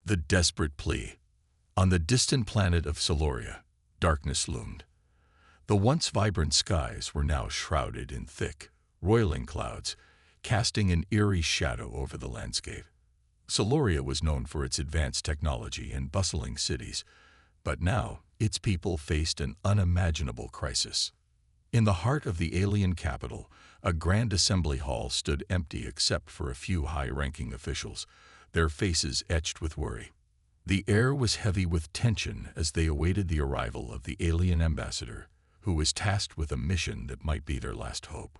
The desperate plea. On the distant planet of Soloria, darkness loomed. The once vibrant skies were now shrouded in thick, roiling clouds, casting an eerie shadow over the landscape. Soloria was known for its advanced technology and bustling cities, but now its people faced an unimaginable crisis. In the heart of the alien capital, a grand assembly hall stood empty except for a few high-ranking officials, their faces etched with worry. The air was heavy with tension as they awaited the arrival of the alien ambassador, who was tasked with a mission that might be their last hope.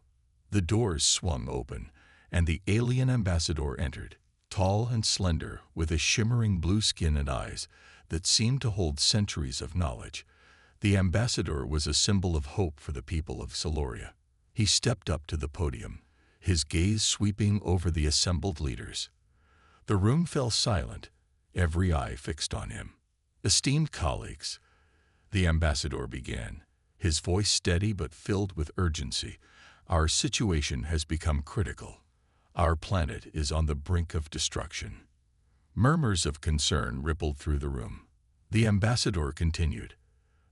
The doors swung open, and the alien ambassador entered, tall and slender, with a shimmering blue skin and eyes that seemed to hold centuries of knowledge. The ambassador was a symbol of hope for the people of Soloria. He stepped up to the podium, his gaze sweeping over the assembled leaders. The room fell silent, every eye fixed on him. "Esteemed colleagues," the ambassador began, his voice steady but filled with urgency, "our situation has become critical. Our planet is on the brink of destruction." Murmurs of concern rippled through the room. The ambassador continued,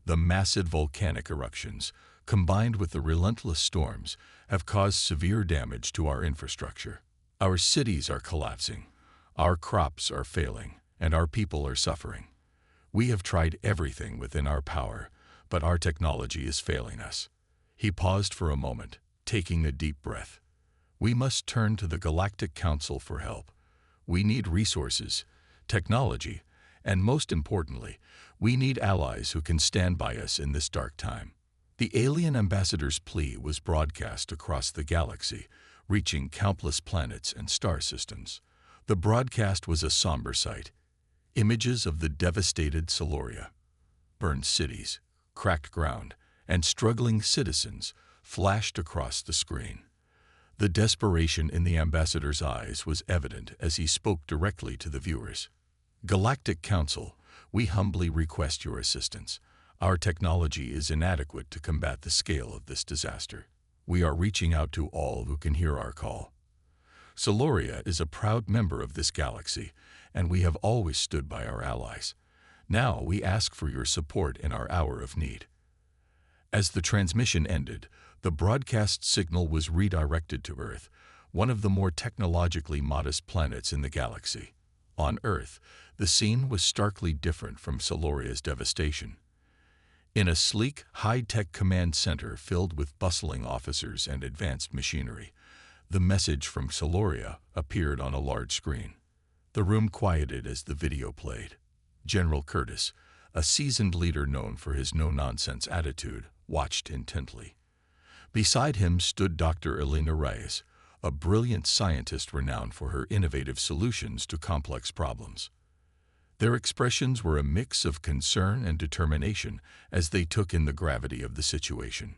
"The massive volcanic eruptions, combined with the relentless storms, have caused severe damage to our infrastructure. Our cities are collapsing, our crops are failing, and our people are suffering. We have tried everything within our power, but our technology is failing us." He paused for a moment, taking a deep breath. "We must turn to the Galactic Council for help. We need resources, technology, and most importantly, we need allies who can stand by us in this dark time." The alien ambassador's plea was broadcast across the galaxy, reaching countless planets and star systems. The broadcast was a somber sight. Images of the devastated Soloria, burned cities, cracked ground, and struggling citizens flashed across the screen. The desperation in the ambassador's eyes was evident as he spoke directly to the viewers. "Galactic Council, we humbly request your assistance. Our technology is inadequate to combat the scale of this disaster. We are reaching out to all who can hear our call. Soloria is a proud member of this galaxy, and we have always stood by our allies. Now we ask for your support in our hour of need." As the transmission ended, the broadcast signal was redirected to Earth, one of the more technologically modest planets in the galaxy. On Earth, the scene was starkly different from Soloria's devastation. In a sleek, high-tech command center filled with bustling officers and advanced machinery, the message from Soloria appeared on a large screen. The room quieted as the video played. General Curtis, a seasoned leader known for his no-nonsense attitude, watched intently. Beside him stood Dr. Elena Reyes, a brilliant scientist renowned for her innovative solutions to complex problems. Their expressions were a mix of concern and determination as they took in the gravity of the situation.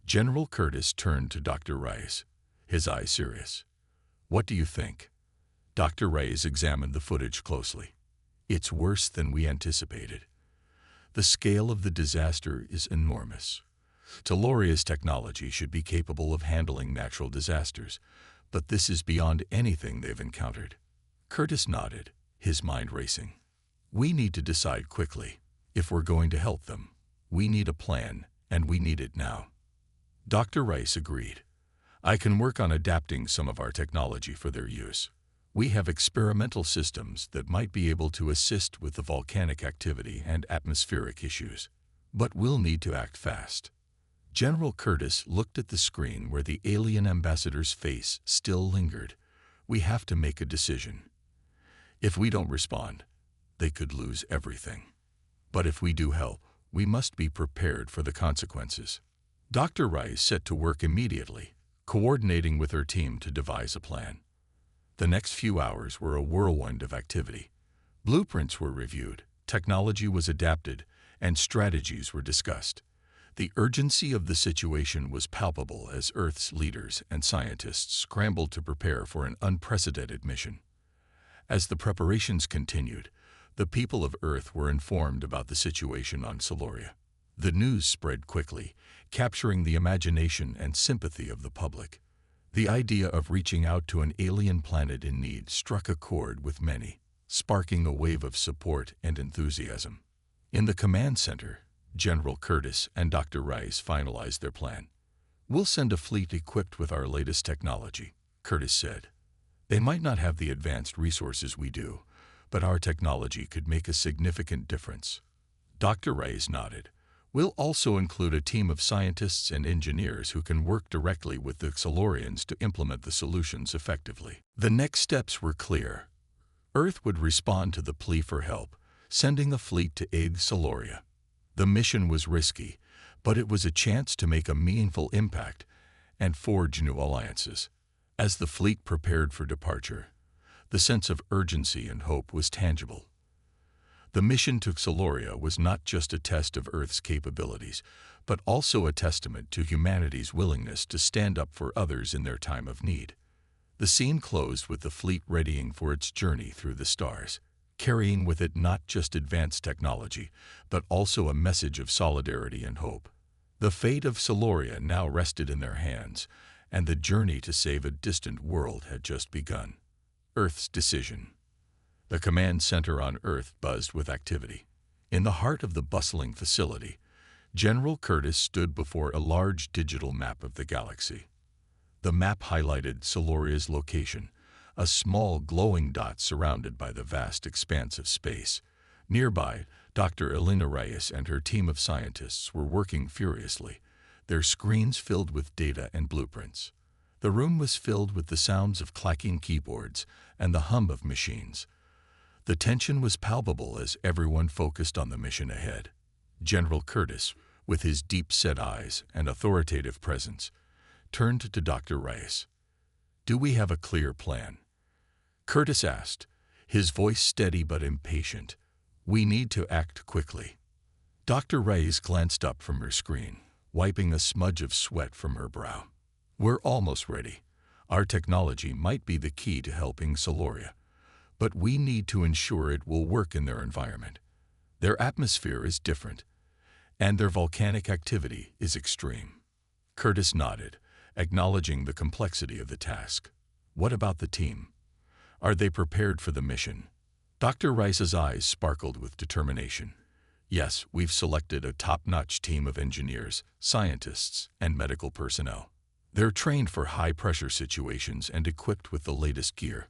General Curtis turned to Dr. Reyes, his eyes serious. "What do you think?" Dr. Reyes examined the footage closely. "It's worse than we anticipated. The scale of the disaster is enormous. Soloria's technology should be capable of handling natural disasters, but this is beyond anything they've encountered." Curtis nodded, his mind racing. "We need to decide quickly. If we're going to help them, we need a plan, and we need it now." Dr. Rice agreed. "I can work on adapting some of our technology for their use. We have experimental systems that might be able to assist with the volcanic activity and atmospheric issues. But we'll need to act fast." General Curtis looked at the screen where the alien ambassador's face still lingered. "We have to make a decision. If we don't respond, they could lose everything. But if we do help, we must be prepared for the consequences." Dr. Rice set to work immediately, coordinating with her team to devise a plan. The next few hours were a whirlwind of activity. Blueprints were reviewed, technology was adapted, and strategies were discussed. The urgency of the situation was palpable as Earth's leaders and scientists scrambled to prepare for an unprecedented mission. As the preparations continued, the people of Earth were informed about the situation on Soloria. The news spread quickly, capturing the imagination and sympathy of the public. The idea of reaching out to an alien planet in need struck a chord with many. sparking a wave of support and enthusiasm. In the command center, General Curtis and Dr. Rice finalized their plan. "We'll send a fleet equipped with our latest technology," Curtis said. "They might not have the advanced resources we do, but our technology could make a significant difference." Dr. Rice nodded. "We'll also include a team of scientists and engineers who can work directly with the Silurians to implement the solutions effectively." The next steps were clear. Earth would respond to the plea for help, sending a fleet to aid Siluria. The mission was risky, but it was a chance to make a meaningful impact and forge new alliances. As the fleet prepared for departure, the sense of urgency and hope was tangible. The mission to Siluria was not just a test of Earth's capabilities, but also a testament to humanity's willingness to stand up for others in their time of need. The scene closed with the fleet readying for its journey through the stars, carrying with it not just advanced technology, but also a message of solidarity and hope. The fate of Siluria now rested in their hands, and the journey to save a distant world had just begun. Earth's decision. The command center on Earth buzzed with activity. In the heart of the bustling facility, General Curtis stood before a large digital map of the galaxy. The map highlighted Siluria's location, a small glowing dot surrounded by the vast expanse of space. Nearby, Dr. Elena Reyes and her team of scientists were working furiously, their screens filled with data and blueprints. The room was filled with the sounds of clacking keyboards and the hum of machines. The tension was palpable as everyone focused on the mission ahead. General Curtis, with his deep-set eyes and authoritative presence, turned to Dr. Rice. "Do we have a clear plan?" Curtis asked, his voice steady but impatient. "We need to act quickly." Dr. Rice glanced up from her screen, wiping a smudge of sweat from her brow. "We're almost ready. Our technology might be the key to helping Siluria, but we need to ensure it will work in their environment. Their atmosphere is different, and their volcanic activity is extreme." Curtis nodded, acknowledging the complexity of the task. "What about the team? Are they prepared for the mission?" Dr. Rice's eyes sparkled with determination. "Yes, we've selected a top-notch team of engineers, scientists, and medical personnel. They're trained for high-pressure situations and equipped with the latest gear.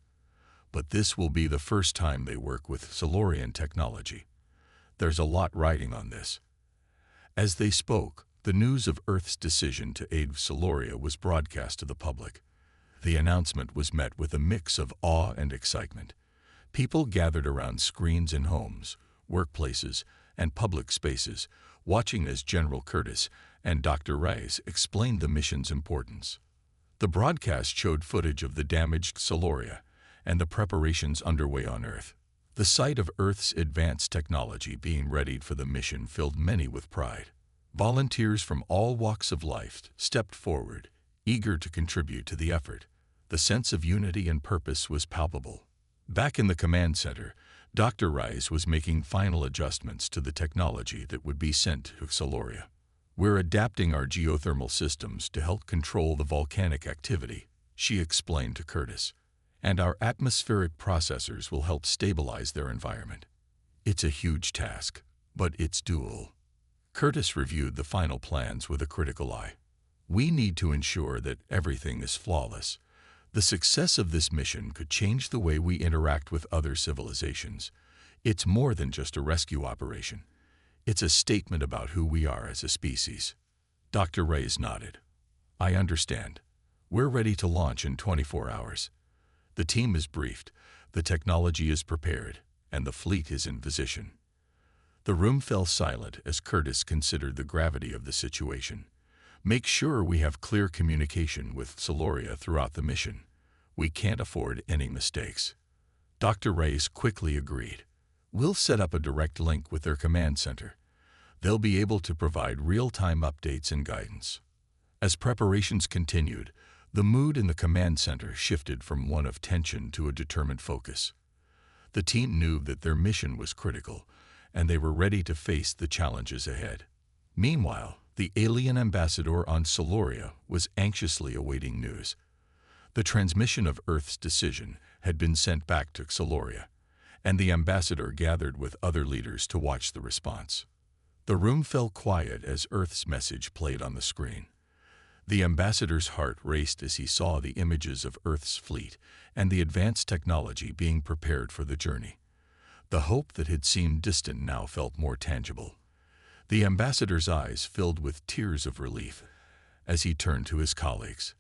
But this will be the first time they work with Silurian technology. There's a lot riding on this." As they spoke, the news of Earth's decision to aid Siluria was broadcast to the public. The announcement was met with a mix of awe and excitement. People gathered around screens in homes, workplaces, and public spaces, watching as General Curtis and Dr. Rice explained the mission's importance. The broadcast showed footage of the damaged Siluria and the preparations underway on Earth. The sight of Earth's advanced technology being readied for the mission filled many with pride. Volunteers from all walks of life stepped forward, eager to contribute to the effort. The sense of unity and purpose was palpable. Back in the command center, Dr. Rice was making final adjustments to the technology that would be sent to Siluria. "We're adapting our geothermal systems to help control the volcanic activity," she explained to Curtis. "And our atmospheric processors will help stabilize their environment. It's a huge task, but it's doable." Curtis reviewed the final plans with a critical eye. "We need to ensure that everything is flawless. The success of this mission could change the way we interact with other civilizations. It's more than just a rescue operation. It's a statement about who we are as a species." Dr. Rice nodded. "I understand. We're ready to launch in 24 hours. The team is briefed, the technology is prepared, and the fleet is in position." The room fell silent as Curtis considered the gravity of the situation. "Make sure we have clear communication with Siluria throughout the mission. We can't afford any mistakes." Dr. Rice quickly agreed. "We'll set up a direct link with their command center. They'll be able to provide real-time updates and guidance." As preparations continued, the mood in the command center shifted from one of tension to a determined focus. The team knew that their mission was critical, and they were ready to face the challenges ahead. Meanwhile, the alien ambassador on Siluria was anxiously awaiting news. The transmission of Earth's decision had been sent back to Siluria, and the ambassador gathered with other leaders to watch the response. The room fell quiet as Earth's message played on the screen. The ambassador's heart raced as he saw the images of Earth's fleet and the advanced technology being prepared for the journey. The hope that had seemed distant now felt more tangible. The ambassador's eyes filled with tears of relief as he turned to his colleagues.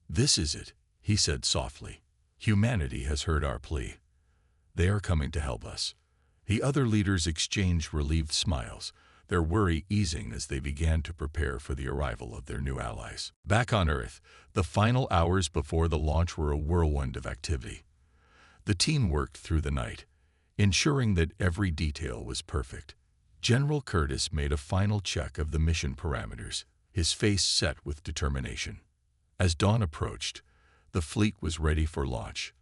"This is it," he said softly. "Humanity has heard our plea. They are coming to help us." The other leaders exchanged relieved smiles, their worry easing as they began to prepare for the arrival of their new allies. Back on Earth, the final hours before the launch were a whirlwind of activity. The team worked through the night, ensuring that every detail was perfect. General Curtis made a final check of the mission parameters, his face set with determination. As dawn approached, the fleet was ready for launch.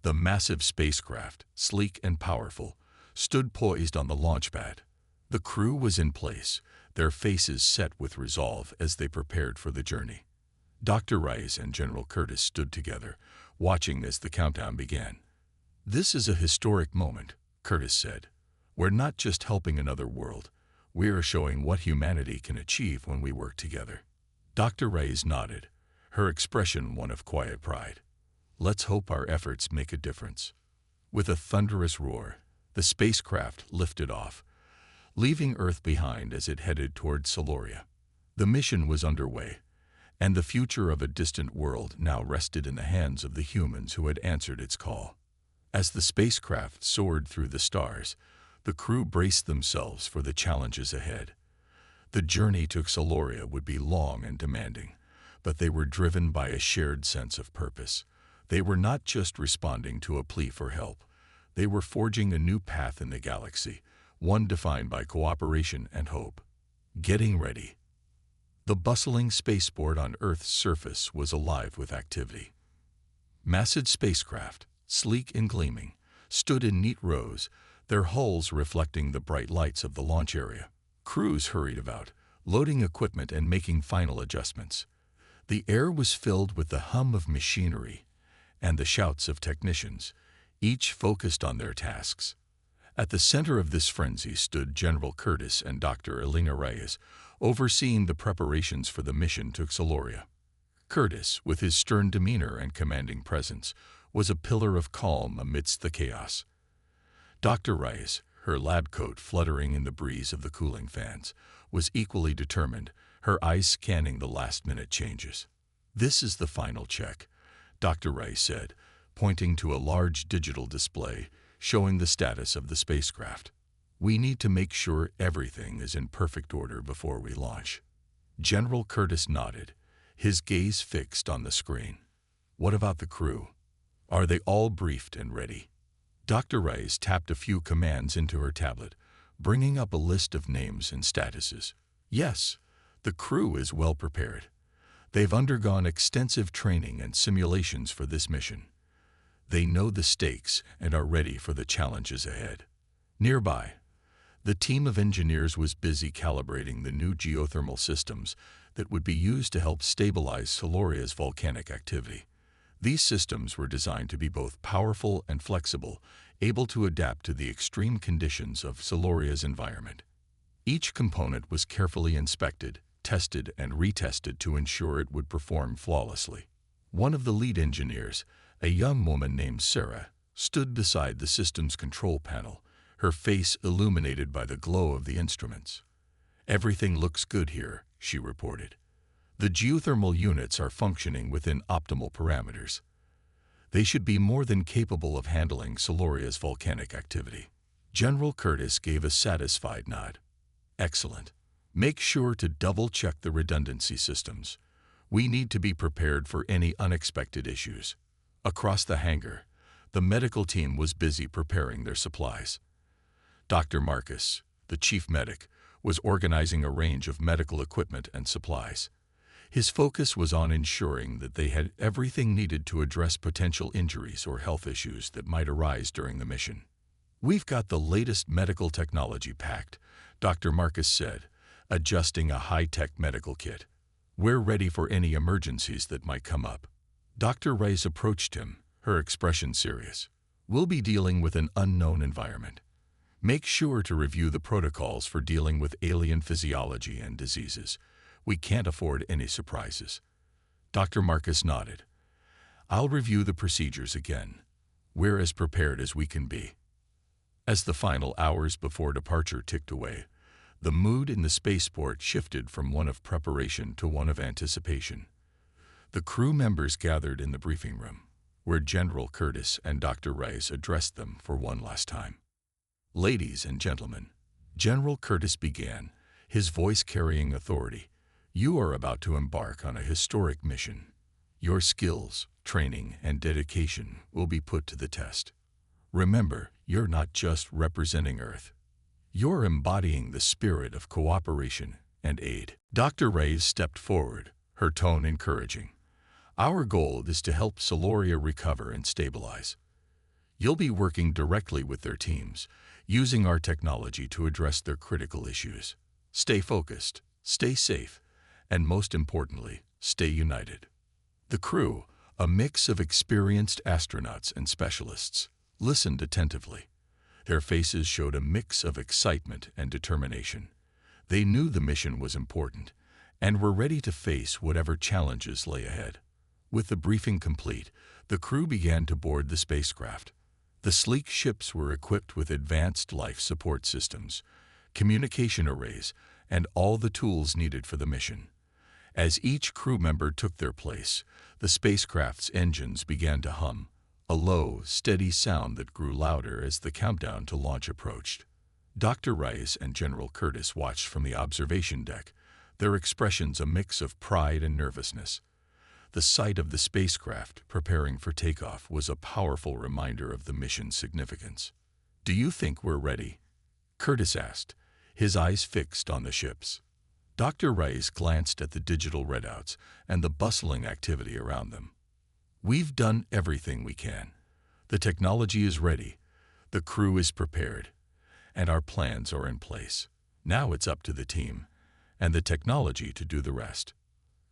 The massive spacecraft, sleek and powerful, stood poised on the launch pad. The crew was in place, their faces set with resolve as they prepared for the journey. Dr. Rice and General Curtis stood together, watching as the countdown began. "This is a historic moment," Curtis said. "We're not just helping another world. We are showing what humanity can achieve when we work together." Dr. Rice nodded, her expression one of quiet pride. "Let's hope our efforts make a difference." With a thunderous roar, the spacecraft lifted off, leaving Earth behind as it headed toward Soloria. The mission was underway, and the future of a distant world now rested in the hands of the humans who had answered its call. As the spacecraft soared through the stars, the crew braced themselves for the challenges ahead. The journey to Soloria would be long and demanding, but they were driven by a shared sense of purpose. They were not just responding to a plea for help. They were forging a new path in the galaxy, one defined by cooperation and hope. Getting ready. The bustling spaceport on Earth's surface was alive with activity. Massive spacecraft, sleek and gleaming, stood in neat rows, their hulls reflecting the bright lights of the launch area. Crews hurried about, loading equipment and making final adjustments. The air was filled with the hum of machinery and the shouts of technicians, each focused on their tasks. At the center of this frenzy stood General Curtis and Dr. Elena Reyes, overseeing the preparations for the mission to Soloria. Curtis, with his stern demeanor and commanding presence, was a pillar of calm amidst the chaos. Dr. Reyes, her lab coat fluttering in the breeze of the cooling fans, was equally determined, her eyes scanning the last-minute changes. "This is the final check," Dr. Reyes said, pointing to a large digital display showing the status of the spacecraft. "We need to make sure everything is in perfect order before we launch." General Curtis nodded, his gaze fixed on the screen. "What about the crew? Are they all briefed and ready?" Dr. Rice tapped a few commands into her tablet, bringing up a list of names and statuses. "Yes, the crew is well prepared. They've undergone extensive training and simulations for this mission. They know the stakes and are ready for the challenges ahead." Nearby, the team of engineers was busy calibrating the new geothermal systems that would be used to help stabilize Soloria's volcanic activity. These systems were designed to be both powerful and flexible, able to adapt to the extreme conditions of Soloria's environment. Each component was carefully inspected, tested, and retested to ensure it would perform flawlessly. One of the lead engineers, a young woman named Sarah, stood beside the system's control panel, her face illuminated by the glow of the instruments. "Everything looks good here," she reported. "The geothermal units are functioning within optimal parameters. They should be more than capable of handling Soloria's volcanic activity." General Curtis gave a satisfied nod. "Excellent. Make sure to double-check the redundancy systems. We need to be prepared for any unexpected issues." Across the hangar, the medical team was busy preparing their supplies. Dr. Marcus, the chief medic, was organizing a range of medical equipment and supplies. His focus was on ensuring that they had everything needed to address potential injuries or health issues that might arise during the mission. "We've got the latest medical technology packed," Dr. Marcus said, adjusting a high-tech medical kit. "We're ready for any emergencies that might come up." Dr. Rice approached him, her expression serious. We'll be dealing with an unknown environment. Make sure to review the protocols for dealing with alien physiology and diseases. We can't afford any surprises." Dr. Marcus nodded. "I'll review the procedures again. We're as prepared as we can be." As the final hours before departure ticked away, the mood in the spaceport shifted from one of preparation to one of anticipation. The crew members gathered in the briefing room, where General Curtis and Dr. Rice addressed them for one last time. "Ladies and gentlemen," General Curtis began, his voice carrying authority, "you are about to embark on a historic mission. Your skills, training, and dedication will be put to the test. Remember, you're not just representing Earth. You're embodying the spirit of cooperation and aid." Dr. Rice stepped forward, her tone encouraging. "Our goal is to help Soloria recover and stabilize. You'll be working directly with their teams, using our technology to address their critical issues. Stay focused, stay safe, and most importantly, stay united." The crew, a mix of experienced astronauts and specialists, listened attentively. Their faces showed a mix of excitement and determination. They knew the mission was important and were ready to face whatever challenges lay ahead. With the briefing complete, the crew began to board the spacecraft. The sleek ships were equipped with advanced life support systems, communication arrays, and all the tools needed for the mission. As each crew member took their place, the spacecraft's engines began to hum, a low, steady sound that grew louder as the countdown to launch approached. Dr. Rice and General Curtis watched from the observation deck, their expressions a mix of pride and nervousness. The sight of the spacecraft preparing for takeoff was a powerful reminder of the mission's significance. "Do you think we're ready?" Curtis asked, his eyes fixed on the ships. Dr. Rice glanced at the digital readouts and the bustling activity around them. "We've done everything we can. The technology is ready, the crew is prepared, and our plans are in place. Now it's up to the team and the technology to do the rest."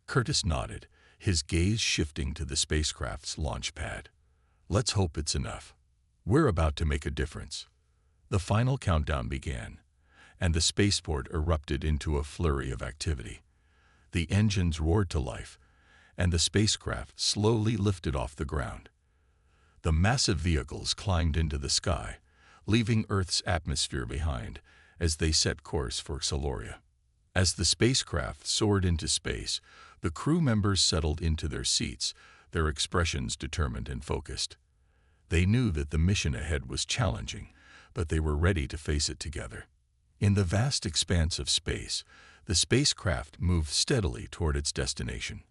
Curtis nodded, his gaze shifting to the spacecraft's launch pad. "Let's hope it's enough. We're about to make a difference." The final countdown began, and the spaceport erupted into a flurry of activity. The engines roared to life, and the spacecraft slowly lifted off the ground. The massive vehicles climbed into the sky, leaving Earth's atmosphere behind as they set course for Soloria. As the spacecraft soared into space, the crew members settled into their seats, their expressions determined and focused. They knew that the mission ahead was challenging, but they were ready to face it together. In the vast expanse of space, the spacecraft moved steadily toward its destination.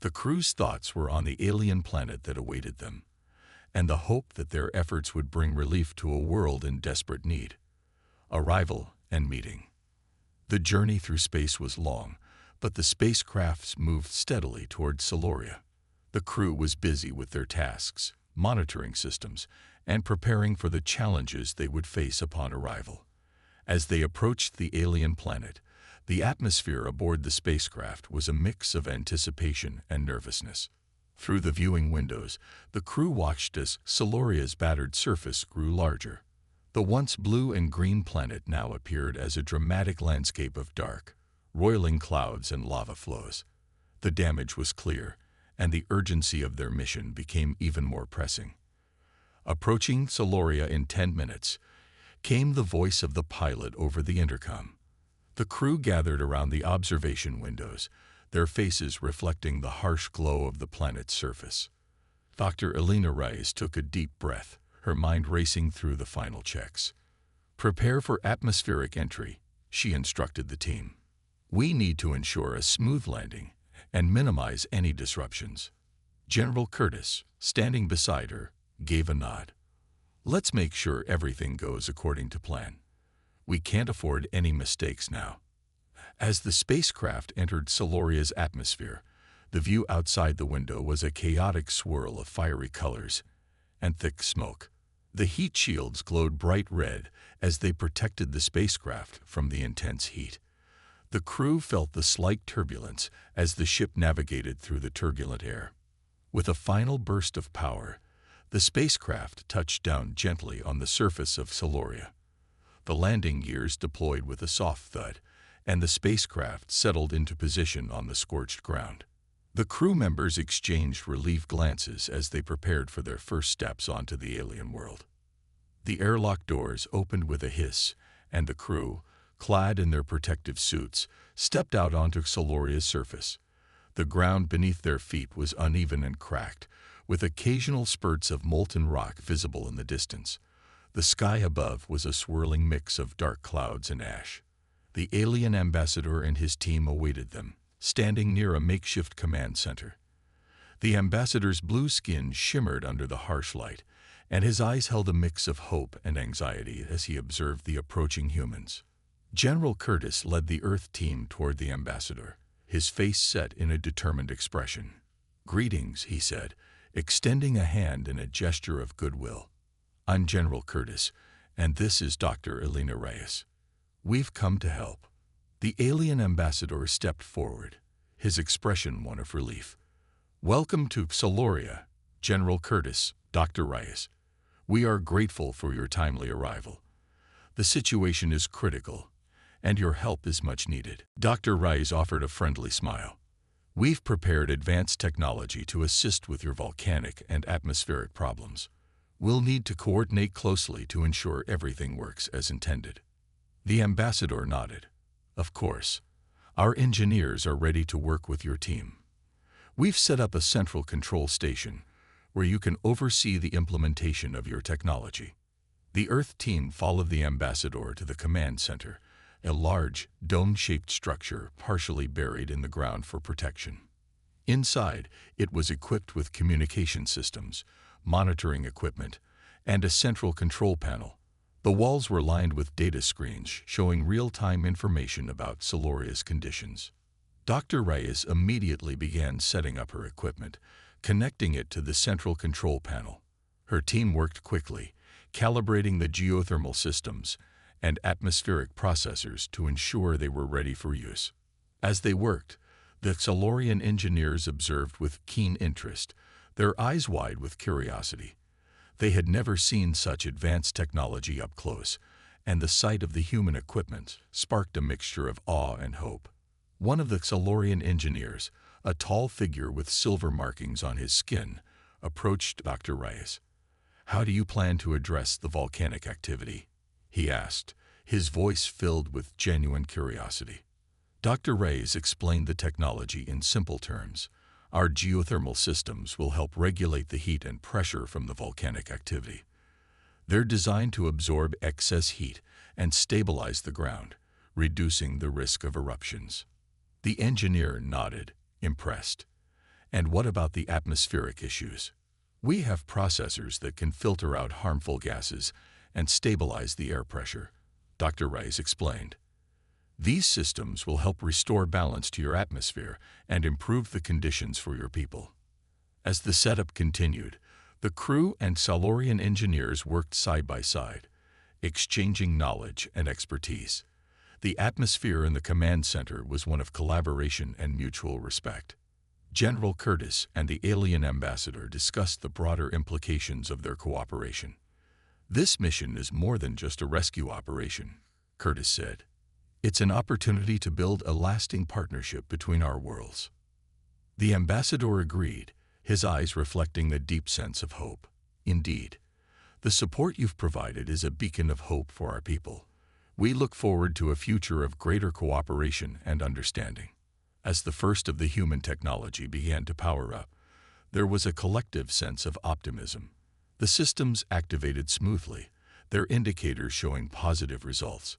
The crew's thoughts were on the alien planet that awaited them, and the hope that their efforts would bring relief to a world in desperate need. Arrival and meeting. The journey through space was long, but the spacecrafts moved steadily toward Soloria. The crew was busy with their tasks, monitoring systems, and preparing for the challenges they would face upon arrival. As they approached the alien planet, the atmosphere aboard the spacecraft was a mix of anticipation and nervousness. Through the viewing windows, the crew watched as Soloria's battered surface grew larger. The once blue and green planet now appeared as a dramatic landscape of dark, roiling clouds and lava flows. The damage was clear, and the urgency of their mission became even more pressing. Approaching Soloria in 10 minutes, came the voice of the pilot over the intercom. The crew gathered around the observation windows, their faces reflecting the harsh glow of the planet's surface. Dr. Elena Rice took a deep breath, her mind racing through the final checks. "Prepare for atmospheric entry," she instructed the team. "We need to ensure a smooth landing and minimize any disruptions." General Curtis, standing beside her, gave a nod. "Let's make sure everything goes according to plan. We can't afford any mistakes now." As the spacecraft entered Soloria's atmosphere, the view outside the window was a chaotic swirl of fiery colors and thick smoke. The heat shields glowed bright red as they protected the spacecraft from the intense heat. The crew felt the slight turbulence as the ship navigated through the turbulent air. With a final burst of power, The spacecraft touched down gently on the surface of Soloria. The landing gears deployed with a soft thud, and the spacecraft settled into position on the scorched ground. The crew members exchanged relieved glances as they prepared for their first steps onto the alien world. The airlock doors opened with a hiss, and the crew, clad in their protective suits, stepped out onto Soloria's surface. The ground beneath their feet was uneven and cracked, with occasional spurts of molten rock visible in the distance. The sky above was a swirling mix of dark clouds and ash. The alien ambassador and his team awaited them, standing near a makeshift command center. The ambassador's blue skin shimmered under the harsh light, and his eyes held a mix of hope and anxiety as he observed the approaching humans. General Curtis led the Earth team toward the ambassador, his face set in a determined expression. "Greetings," he said, extending a hand in a gesture of goodwill. "I'm General Curtis, and this is Dr. Elena Reyes. We've come to help." The alien ambassador stepped forward, his expression one of relief. "Welcome to Soloria, General Curtis, Dr. Reyes. We are grateful for your timely arrival. The situation is critical, and your help is much needed." Dr. Reyes offered a friendly smile. "We've prepared advanced technology to assist with your volcanic and atmospheric problems. We'll need to coordinate closely to ensure everything works as intended." The ambassador nodded. "Of course. Our engineers are ready to work with your team. We've set up a central control station where you can oversee the implementation of your technology." The Earth team followed the ambassador to the command center, a large, dome-shaped structure partially buried in the ground for protection. Inside, it was equipped with communication systems, monitoring equipment, and a central control panel. The walls were lined with data screens showing real-time information about Soloria's conditions. Dr. Reyes immediately began setting up her equipment, connecting it to the central control panel. Her team worked quickly, calibrating the geothermal systems and atmospheric processors to ensure they were ready for use. As they worked, the Solorian engineers observed with keen interest, their eyes wide with curiosity. They had never seen such advanced technology up close, and the sight of the human equipment sparked a mixture of awe and hope. One of the Solorian engineers, a tall figure with silver markings on his skin, approached Dr. Reyes. "How do you plan to address the volcanic activity?" he asked, his voice filled with genuine curiosity. Dr. Reyes explained the technology in simple terms. "Our geothermal systems will help regulate the heat and pressure from the volcanic activity. They're designed to absorb excess heat and stabilize the ground, reducing the risk of eruptions." The engineer nodded, impressed. "And what about the atmospheric issues?" "We have processors that can filter out harmful gases and stabilize the air pressure," Dr. Reyes explained. "These systems will help restore balance to your atmosphere and improve the conditions for your people." As the setup continued, the crew and Solorian engineers worked side by side, exchanging knowledge and expertise. The atmosphere in the command center was one of collaboration and mutual respect. General Curtis and the alien ambassador discussed the broader implications of their cooperation. "This mission is more than just a rescue operation," Curtis said. "It's an opportunity to build a lasting partnership between our worlds." The ambassador agreed, his eyes reflecting a deep sense of hope. "Indeed, the support you've provided is a beacon of hope for our people. We look forward to a future of greater cooperation and understanding." As the first of the human technology began to power up, there was a collective sense of optimism. The systems activated smoothly, their indicators showing positive results.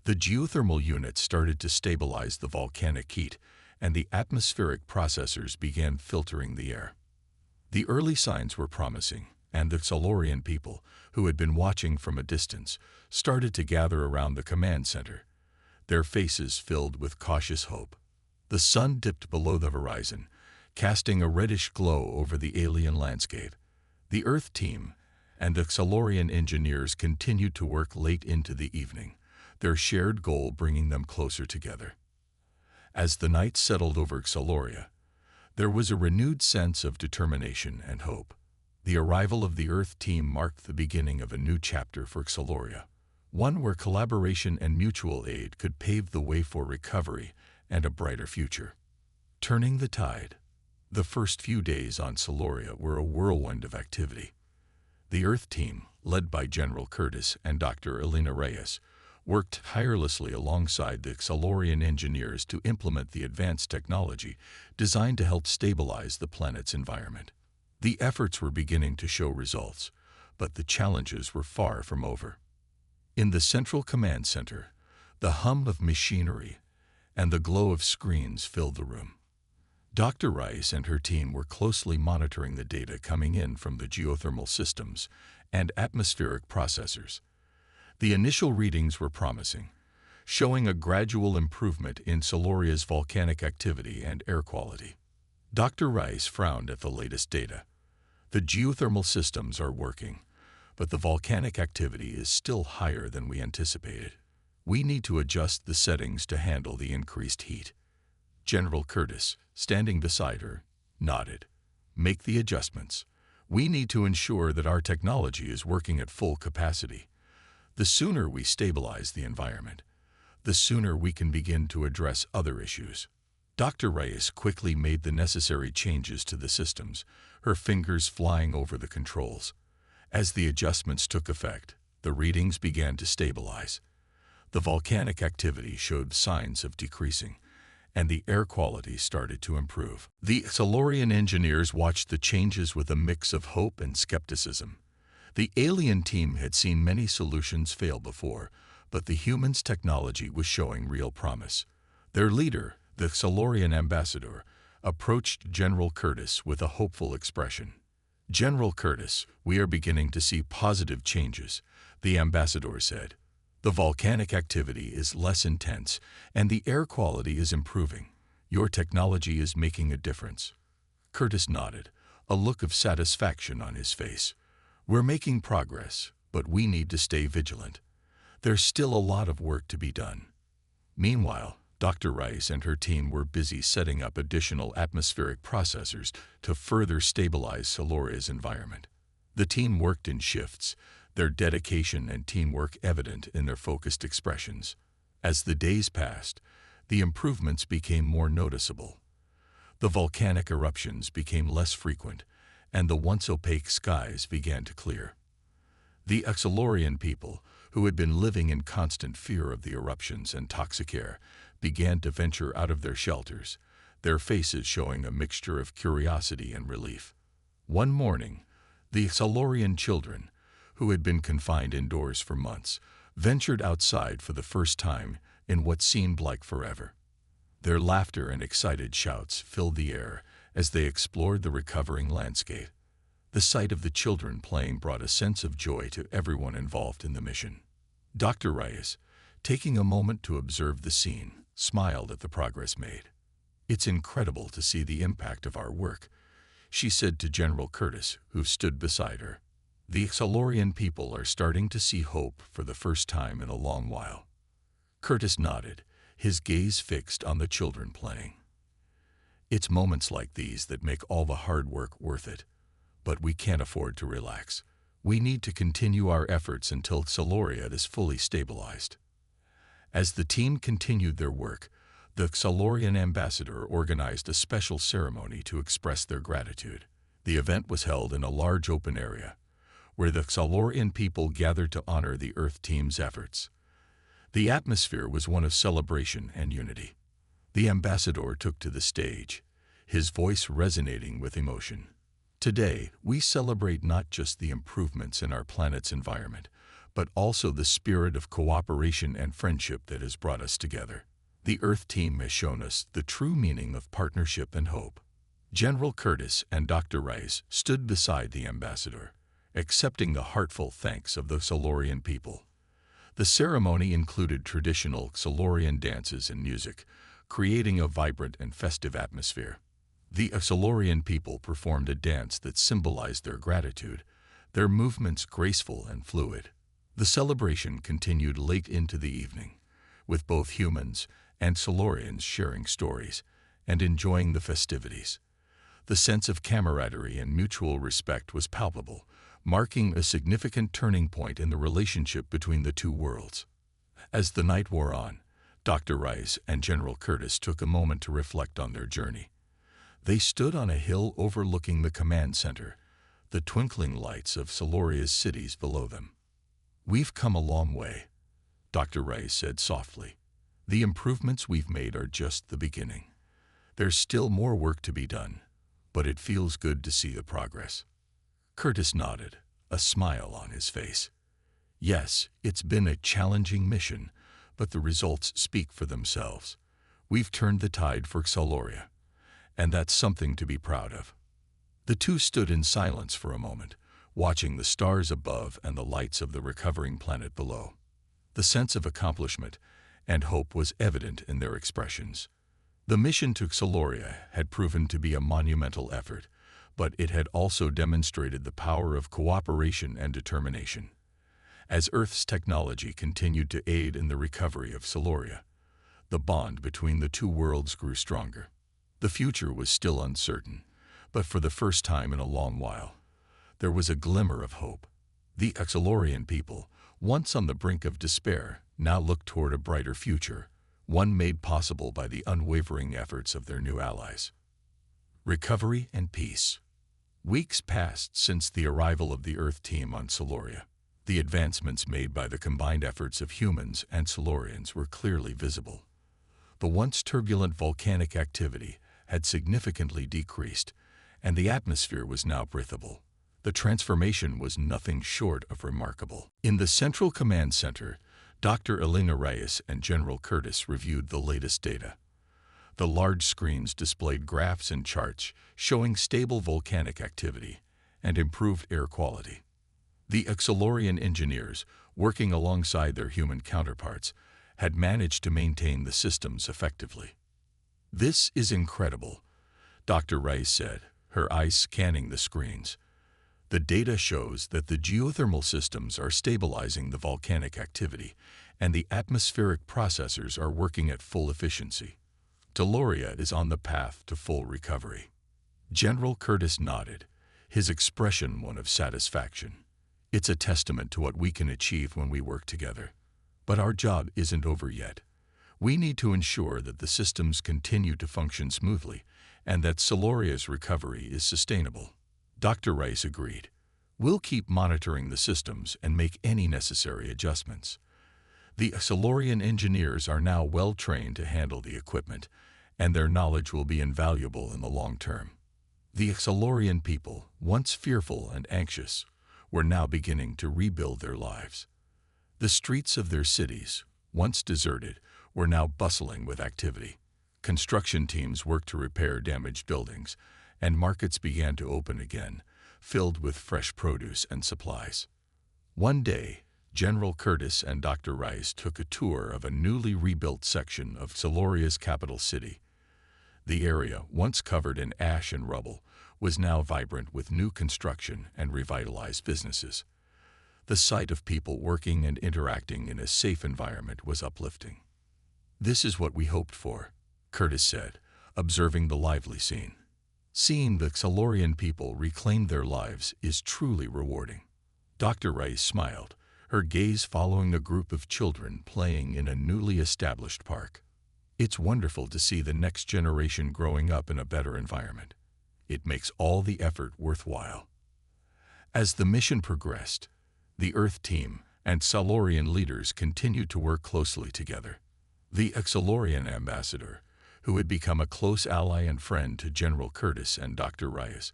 The geothermal units started to stabilize the volcanic heat, and the atmospheric processors began filtering the air. The early signs were promising, and the Solorian people, who had been watching from a distance, started to gather around the command center, their faces filled with cautious hope. The sun dipped below the horizon, casting a reddish glow over the alien landscape. The Earth team and the Solorian engineers continued to work late into the evening, their shared goal bringing them closer together. As the night settled over Soloria, there was a renewed sense of determination and hope. The arrival of the Earth team marked the beginning of a new chapter for Xaloria, one where collaboration and mutual aid could pave the way for recovery and a brighter future. Turning the tide. The first few days on Xaloria were a whirlwind of activity. The Earth team, led by General Curtis and Dr. Elena Reyes, worked tirelessly alongside the Xalorian engineers to implement the advanced technology designed to help stabilize the planet's environment. The efforts were beginning to show results, but the challenges were far from over. In the central command center, the hum of machinery and the glow of screens filled the room. Dr. Rice and her team were closely monitoring the data coming in from the geothermal systems and atmospheric processors. The initial readings were promising, showing a gradual improvement in Xaloria's volcanic activity and air quality. Dr. Rice frowned at the latest data. The geothermal systems are working, but the volcanic activity is still higher than we anticipated. We need to adjust the settings to handle the increased heat. General Curtis, standing beside her, nodded. Make the adjustments. We need to ensure that our technology is working at full capacity. The sooner we stabilize the environment, the sooner we can begin to address other issues. Dr. Reyes quickly made the necessary changes to the systems, her fingers flying over the controls. As the adjustments took effect, the readings began to stabilize. The volcanic activity showed signs of decreasing, and the air quality started to improve. The Xalorian engineers watched the changes with a mix of hope and skepticism. The alien team had seen many solutions fail before, but the humans' technology was showing real promise. Their leader, the Xalorian ambassador, approached General Curtis with a hopeful expression. General Curtis, we are beginning to see positive changes, the ambassador said. The volcanic activity is less intense, and the air quality is improving. Your technology is making a difference. Curtis nodded, a look of satisfaction on his face. We're making progress, but we need to stay vigilant. There's still a lot of work to be done. Meanwhile, Dr. Rice and her team were busy setting up additional atmospheric processors to further stabilize Xaloria's environment. The team worked in shifts, their dedication and teamwork evident in their focused expressions. As the days passed, the improvements became more noticeable. The volcanic eruptions became less frequent, and the once opaque skies began to clear. The Xalorian people, who had been living in constant fear of the eruptions and toxic air, began to venture out of their shelters, their faces showing a mixture of curiosity and relief. One morning, the Xalorian children, who had been confined indoors for months, ventured outside for the first time in what seemed like forever. Their laughter and excited shouts filled the air as they explored the recovering landscape. The sight of the children playing brought a sense of joy to everyone involved in the mission. Dr. Reyes, taking a moment to observe the scene, smiled at the progress made. It's incredible to see the impact of our work, she said to General Curtis, who stood beside her. The Xalorian people are starting to see hope for the first time in a long while. Curtis nodded, his gaze fixed on the children playing. It's moments like these that make all the hard work worth it. But we can't afford to relax. We need to continue our efforts until Xaloria is fully stabilized. As the team continued their work, the Xalorian ambassador organized a special ceremony to express their gratitude. The event was held in a large open area, where the Xalorian people gathered to honor the Earth team's efforts. The atmosphere was one of celebration and unity. The ambassador took to the stage, his voice resonating with emotion. Today, we celebrate not just the improvements in our planet's environment, but also the spirit of cooperation and friendship that has brought us together. The Earth team has shown us the true meaning of partnership and hope. General Curtis and Dr. Rice stood beside the ambassador, accepting the heartfelt thanks of the Xalorian people. The ceremony included traditional Xalorian dances and music, creating a vibrant and festive atmosphere. The Xalorian people performed a dance that symbolized their gratitude, their movements graceful and fluid. The celebration continued late into the evening, with both humans and Xalorians sharing stories and enjoying the festivities. The sense of camaraderie and mutual respect was palpable, marking a significant turning point in the relationship between the two worlds. As the night wore on, Dr. Rice and General Curtis took a moment to reflect on their journey. They stood on a hill overlooking the command center, the twinkling lights of Soloria's cities below them. "We've come a long way," Dr. Rice said softly. "The improvements we've made are just the beginning. There's still more work to be done, but it feels good to see the progress." Curtis nodded, a smile on his face. "Yes, it's been a challenging mission, but the results speak for themselves. We've turned the tide for Soloria, and that's something to be proud of." The two stood in silence for a moment, watching the stars above and the lights of the recovering planet below. The sense of accomplishment and hope was evident in their expressions. The mission to Soloria had proven to be a monumental effort, but it had also demonstrated the power of cooperation and determination. As Earth's technology continued to aid in the recovery of Soloria, the bond between the two worlds grew stronger. The future was still uncertain, but for the first time in a long while, there was a glimmer of hope. The Solorian people, once on the brink of despair, now looked toward a brighter future, one made possible by the unwavering efforts of their new allies. Recovery and peace. Weeks passed since the arrival of the Earth team on Soloria. The advancements made by the combined efforts of humans and Solorians were clearly visible. The once turbulent volcanic activity had significantly decreased, and the atmosphere was now breathable. The transformation was nothing short of remarkable. In the Central Command Center, Dr. Elena Reyes and General Curtis reviewed the latest data. The large screens displayed graphs and charts showing stable volcanic activity and improved air quality. The Solorian engineers, working alongside their human counterparts, had managed to maintain the systems effectively. "This is incredible," Dr. Rice said, her eyes scanning the screens. "The data shows that the geothermal systems are stabilizing the volcanic activity, and the atmospheric processors are working at full efficiency. Soloria is on the path to full recovery." General Curtis nodded, his expression one of satisfaction. "It's a testament to what we can achieve when we work together. But our job isn't over yet. We need to ensure that the systems continue to function smoothly and that Soloria's recovery is sustainable." Dr. Rice agreed. "We'll keep monitoring the systems and make any necessary adjustments. The Solorian engineers are now well trained to handle the equipment, and their knowledge will be invaluable in the long term." The Solorian people, once fearful and anxious, were now beginning to rebuild their lives. The streets of their cities, once deserted, were now bustling with activity. Construction teams worked to repair damaged buildings, and markets began to open again, filled with fresh produce and supplies. One day, General Curtis and Dr. Rice took a tour of a newly rebuilt section of Soloria's capital city. The area, once covered in ash and rubble, was now vibrant with new construction and revitalized businesses. The sight of people working and interacting in a safe environment was uplifting. "This is what we hoped for," Curtis said, observing the lively scene. "Seeing the Solorian people reclaim their lives is truly rewarding." Dr. Rice smiled, her gaze following a group of children playing in a newly established park. "It's wonderful to see the next generation growing up in a better environment. It makes all the effort worthwhile." As the mission progressed, the Earth team and Solorian leaders continued to work closely together. The Solorian ambassador, who had become a close ally and friend to General Curtis and Dr. Rice,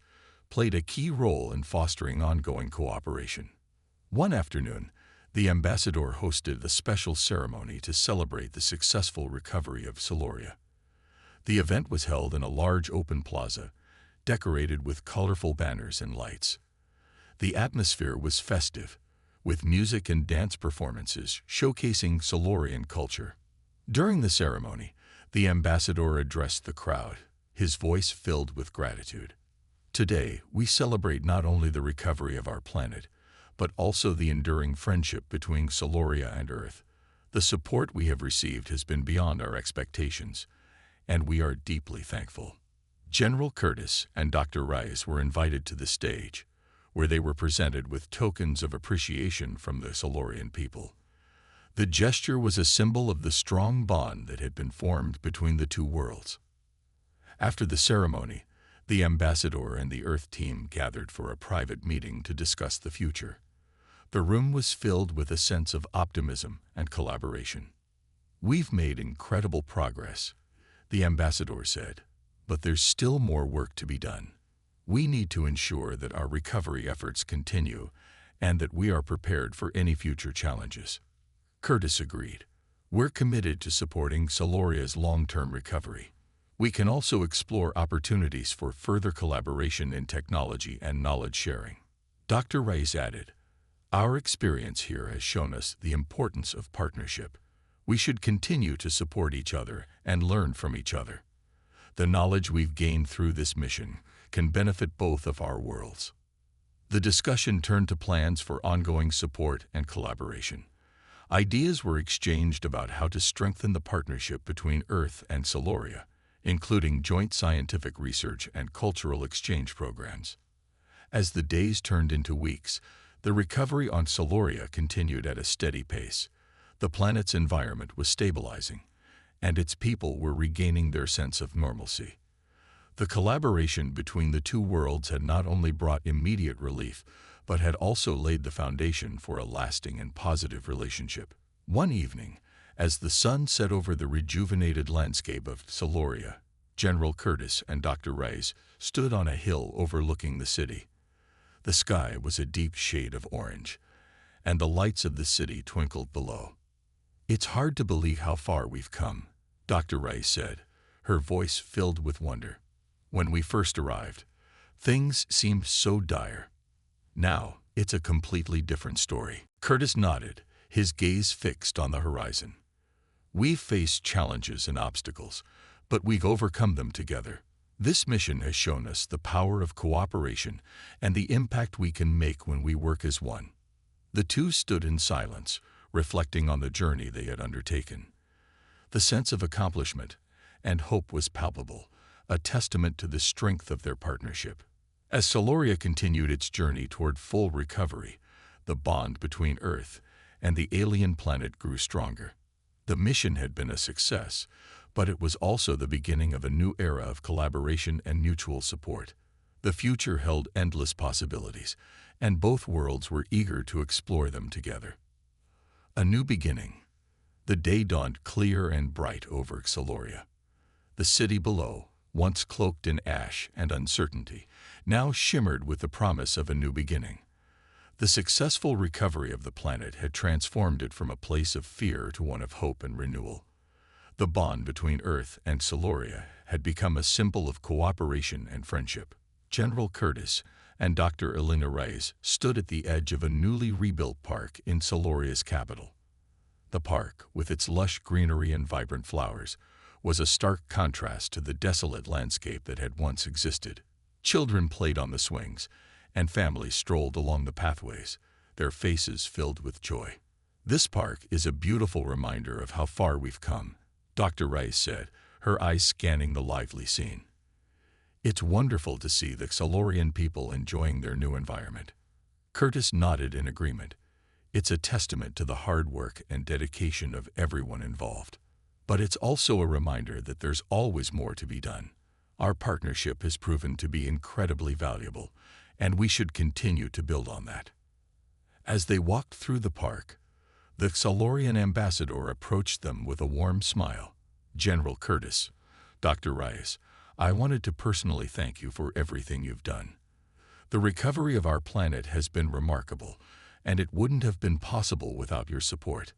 played a key role in fostering ongoing cooperation. One afternoon, the ambassador hosted a special ceremony to celebrate the successful recovery of Soloria. The event was held in a large open plaza, decorated with colorful banners and lights. The atmosphere was festive, with music and dance performances showcasing Solorian culture. During the ceremony, the ambassador addressed the crowd, his voice filled with gratitude. "Today, we celebrate not only the recovery of our planet, but also the enduring friendship between Soloria and Earth. The support we have received has been beyond our expectations, and we are deeply thankful." General Curtis and Dr. Rice were invited to the stage, where they were presented with tokens of appreciation from the Solarian people. The gesture was a symbol of the strong bond that had been formed between the two worlds. After the ceremony, the ambassador and the Earth team gathered for a private meeting to discuss the future. The room was filled with a sense of optimism and collaboration. "We've made incredible progress," the ambassador said, "but there's still more work to be done. We need to ensure that our recovery efforts continue and that we are prepared for any future challenges." Curtis agreed. "We're committed to supporting Solaria's long-term recovery. We can also explore opportunities for further collaboration in technology and knowledge sharing." Dr. Rice added, "Our experience here has shown us the importance of partnership. We should continue to support each other and learn from each other. The knowledge we've gained through this mission can benefit both of our worlds." The discussion turned to plans for ongoing support and collaboration. Ideas were exchanged about how to strengthen the partnership between Earth and Solaria, including joint scientific research and cultural exchange programs. As the days turned into weeks, the recovery on Solaria continued at a steady pace. The planet's environment was stabilizing, and its people were regaining their sense of normalcy. The collaboration between the two worlds had not only brought immediate relief, but had also laid the foundation for a lasting and positive relationship. One evening, as the sun set over the rejuvenated landscape of Solaria, General Curtis and Dr. Rice stood on a hill overlooking the city. The sky was a deep shade of orange, and the lights of the city twinkled below. "It's hard to believe how far we've come," Dr. Rice said, her voice filled with wonder. "When we first arrived, things seemed so dire. Now, it's a completely different story." Curtis nodded, his gaze fixed on the horizon. "We've faced challenges and obstacles, but we've overcome them together. This mission has shown us the power of cooperation and the impact we can make when we work as one." The two stood in silence, reflecting on the journey they had undertaken. The sense of accomplishment and hope was palpable, a testament to the strength of their partnership. As Solaria continued its journey toward full recovery, the bond between Earth and the alien planet grew stronger. The mission had been a success, but it was also the beginning of a new era of collaboration and mutual support. The future held endless possibilities, and both worlds were eager to explore them together. A new beginning. The day dawned clear and bright over Solaria. The city below, once cloaked in ash and uncertainty, now shimmered with the promise of a new beginning. The successful recovery of the planet had transformed it from a place of fear to one of hope and renewal. The bond between Earth and Solaria had become a symbol of cooperation and friendship. General Curtis and Dr. Elena Rice stood at the edge of a newly rebuilt park in Solaria's capital. The park, with its lush greenery and vibrant flowers, was a stark contrast to the desolate landscape that had once existed. Children played on the swings, and families strolled along the pathways, their faces filled with joy. "This park is a beautiful reminder of how far we've come," Dr. Rice said, her eyes scanning the lively scene. "It's wonderful to see the Solarian people enjoying their new environment." Curtis nodded in agreement. "It's a testament to the hard work and dedication of everyone involved. But it's also a reminder that there's always more to be done. Our partnership has proven to be incredibly valuable, and we should continue to build on that." As they walked through the park, the Solarian ambassador approached them with a warm smile. "General Curtis, Dr. Rice, I wanted to personally thank you for everything you've done. The recovery of our planet has been remarkable, and it wouldn't have been possible without your support."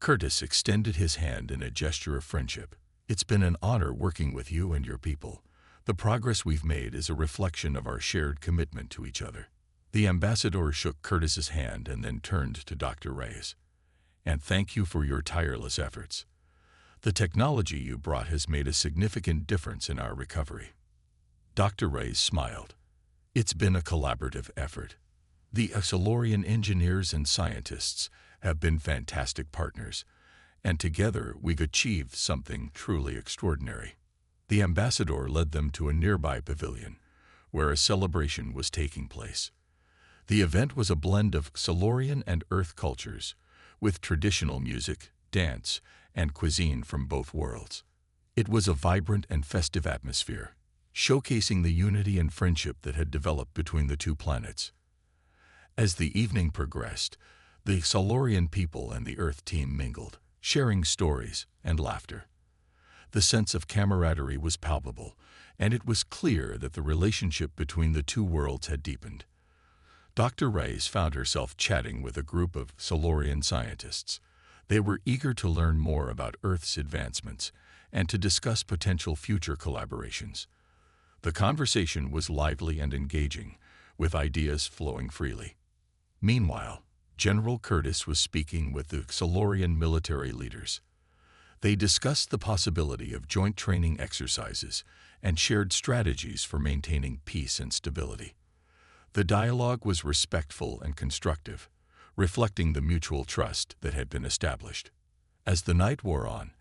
Curtis extended his hand in a gesture of friendship. "It's been an honor working with you and your people. The progress we've made is a reflection of our shared commitment to each other." The ambassador shook Curtis's hand and then turned to Dr. Rice. "And thank you for your tireless efforts. The technology you brought has made a significant difference in our recovery." Dr. Rice smiled. "It's been a collaborative effort. The Solarian engineers and scientists have been fantastic partners, and together we've achieved something truly extraordinary." The ambassador led them to a nearby pavilion, where a celebration was taking place. The event was a blend of Solarian and Earth cultures, with traditional music, dance, and cuisine from both worlds. It was a vibrant and festive atmosphere, showcasing the unity and friendship that had developed between the two planets. As the evening progressed, the Solarian people and the Earth team mingled, sharing stories and laughter. The sense of camaraderie was palpable, and it was clear that the relationship between the two worlds had deepened. Dr. Reyes found herself chatting with a group of Solarian scientists. They were eager to learn more about Earth's advancements and to discuss potential future collaborations. The conversation was lively and engaging, with ideas flowing freely. Meanwhile, General Curtis was speaking with the Solarian military leaders. They discussed the possibility of joint training exercises and shared strategies for maintaining peace and stability. The dialogue was respectful and constructive, reflecting the mutual trust that had been established. As the night wore on,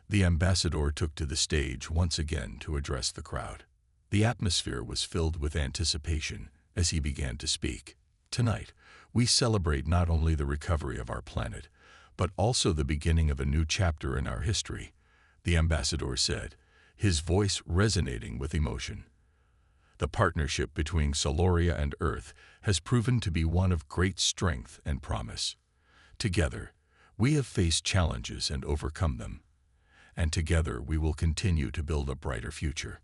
the ambassador took to the stage once again to address the crowd. The atmosphere was filled with anticipation as he began to speak. Tonight, we celebrate not only the recovery of our planet, but also the beginning of a new chapter in our history, the ambassador said, his voice resonating with emotion. The partnership between Solaria and Earth has proven to be one of great strength and promise. Together, we have faced challenges and overcome them, and together we will continue to build a brighter future.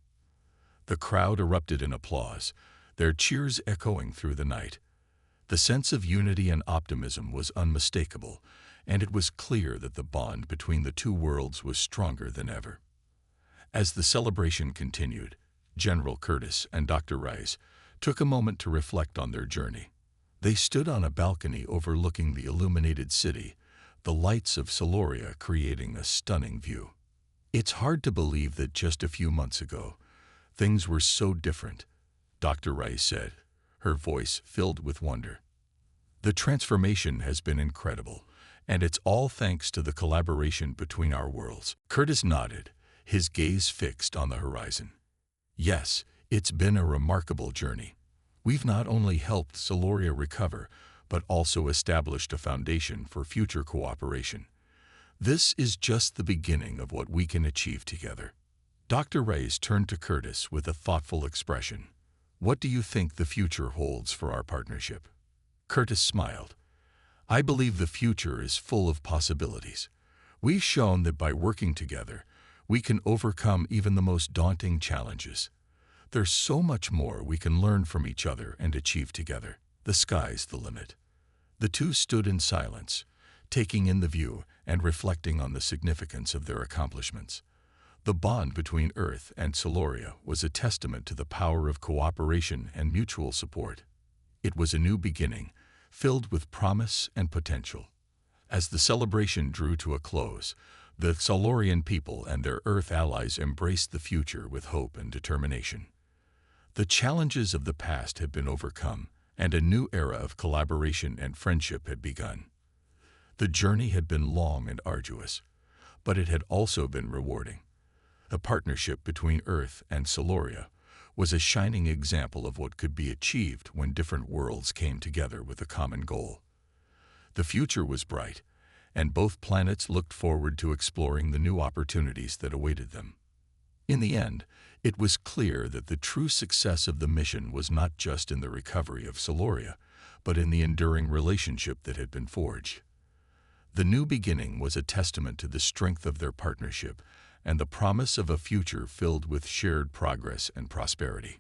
The crowd erupted in applause, their cheers echoing through the night. The sense of unity and optimism was unmistakable, and it was clear that the bond between the two worlds was stronger than ever. As the celebration continued, General Curtis and Dr. Rice took a moment to reflect on their journey. They stood on a balcony overlooking the illuminated city, the lights of Solaria creating a stunning view. It's hard to believe that just a few months ago, things were so different, Dr. Rice said, her voice filled with wonder. The transformation has been incredible, and it's all thanks to the collaboration between our worlds. Curtis nodded, his gaze fixed on the horizon. Yes, it's been a remarkable journey. We've not only helped Solaria recover, but also established a foundation for future cooperation. This is just the beginning of what we can achieve together. Dr. Reyes turned to Curtis with a thoughtful expression. What do you think the future holds for our partnership? Curtis smiled. I believe the future is full of possibilities. We've shown that by working together, we can overcome even the most daunting challenges. There's so much more we can learn from each other and achieve together. The sky's the limit. The two stood in silence, taking in the view and reflecting on the significance of their accomplishments. The bond between Earth and Solaria was a testament to the power of cooperation and mutual support. It was a new beginning, filled with promise and potential. As the celebration drew to a close, the Solarian people and their Earth allies embraced the future with hope and determination. The challenges of the past had been overcome, and a new era of collaboration and friendship had begun. The journey had been long and arduous, but it had also been rewarding. The partnership between Earth and Solaria was a shining example of what could be achieved when different worlds came together with a common goal. The future was bright, and both planets looked forward to exploring the new opportunities that awaited them. In the end, it was clear that the true success of the mission was not just in the recovery of Solaria, but in the enduring relationship that had been forged. The new beginning was a testament to the strength of their partnership and the promise of a future filled with shared progress and prosperity.